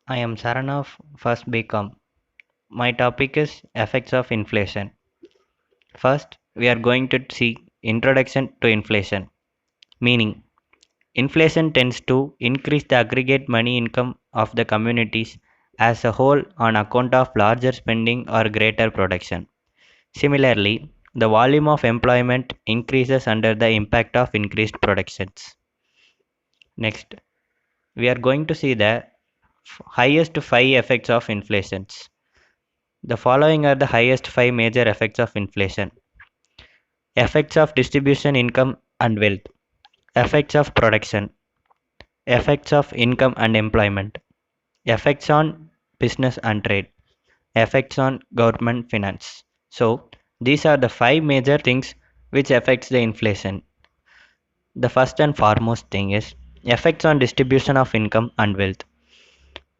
I am Saranav, first BCom. My topic is effects of inflation. First, we are going to see introduction to inflation. Meaning, inflation tends to increase the aggregate money income of the communities as a whole on account of larger spending or greater production. Similarly, the volume of employment increases under the impact of increased productions. Next, we are going to see the highest five effects of inflation. The following are the highest five major effects of inflation. Effects of distribution, income and wealth. Effects of production. Effects of income and employment. Effects on business and trade. Effects on government finance. So, these are the five major things which affects the inflation. The first and foremost thing is effects on distribution of income and wealth.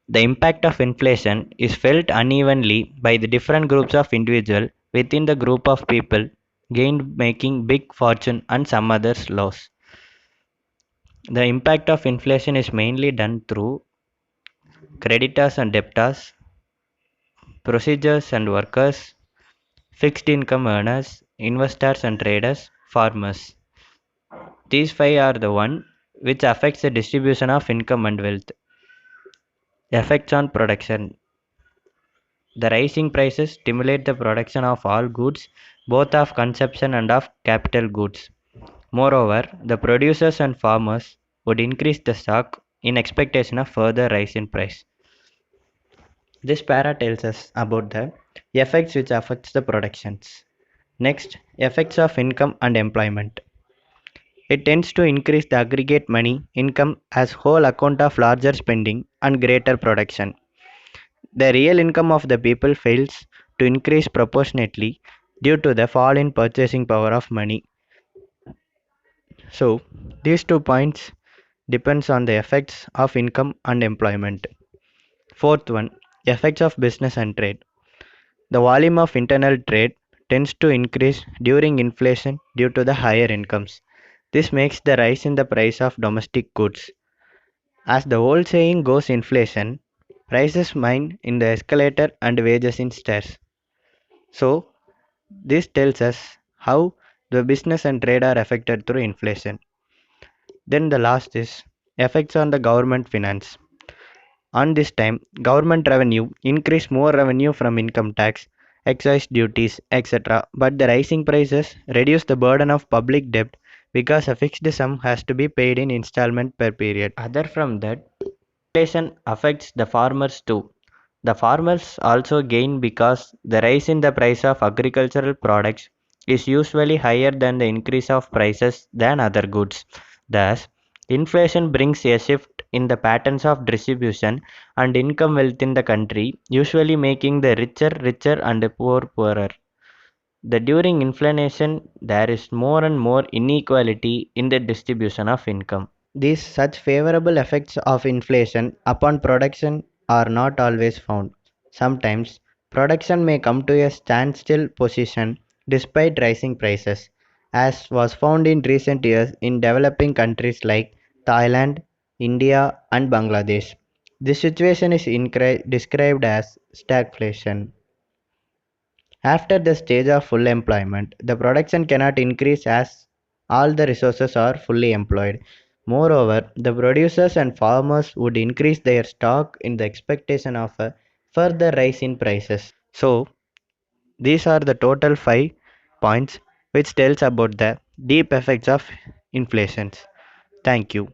The impact of inflation is felt unevenly by the different groups of individuals within the group of people gained making big fortune and some others loss. The impact of inflation is mainly done through creditors and debtors, procedures and workers, fixed income earners, investors and traders, farmers. These five are the one which affects the distribution of income and wealth. Effects on production. The rising prices stimulate the production of all goods, both of consumption and of capital goods. Moreover, the producers and farmers would increase the stock in expectation of further rise in price. This para tells us about the effects which affects the productions. Next, effects of income and employment. It tends to increase the aggregate money income as whole account of larger spending and greater production. The real income of the people fails to increase proportionately due to the fall in purchasing power of money. So, these 2 points depends on the effects of income and employment. Fourth one, effects of business and trade. The volume of internal trade tends to increase during inflation due to the higher incomes. This makes the rise in the price of domestic goods. As the old saying goes, inflation prices mine in the escalator and wages in stairs. So, this tells us how the business and trade are affected through inflation. Then the last is effects on the government finance. On this time, government revenue increase more revenue from income tax, excise duties, etc. But the rising prices reduce the burden of public debt because a fixed sum has to be paid in installment per period. Other from that, inflation affects the farmers too. The farmers also gain because the rise in the price of agricultural products is usually higher than the increase of prices than other goods. Thus, inflation brings a shift in the patterns of distribution and income wealth in the country, usually making the richer richer and the poor poorer. The during inflation there is more and more inequality in the distribution of income. These such favorable effects of inflation upon production are not always found. Sometimes production may come to a standstill position despite rising prices, as was found in recent years in developing countries like Thailand, India, and Bangladesh. This situation is described as stagflation. After the stage of full employment, the production cannot increase as all the resources are fully employed. Moreover, the producers and farmers would increase their stock in the expectation of a further rise in prices. So, these are the total 5 points which tells about the deep effects of inflation. Thank you.